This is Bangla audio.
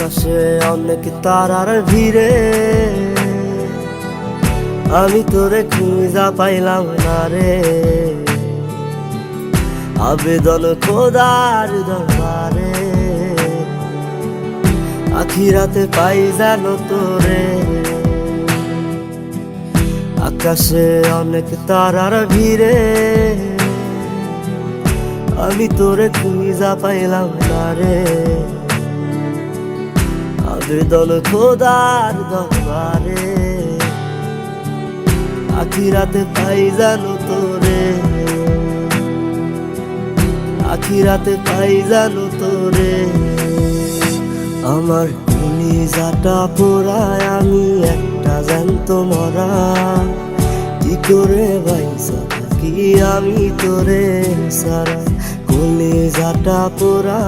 আকাশে অনেক তারার ভিড়ে আমি তোরে খুঁজা পাইলাম না রে। আবেদন খোদার দরবারে, আখিরাতে পাই জানো তোরে। আকাশে অনেক তারার ভিড়ে আমি তোরে খুঁজা পাইলাম না রে। আবেদন খোদার দরবারে, আখিরাতে পাই জানো তোরে। আখিরাতে পাই জানো তোরে। আমার কলিজাটা পোড়ায় আমি একটা জ্যান্ত মরা, কি করে বাইসা থাকি আমি তোরে সারা। কলিজাটা পোড়ায়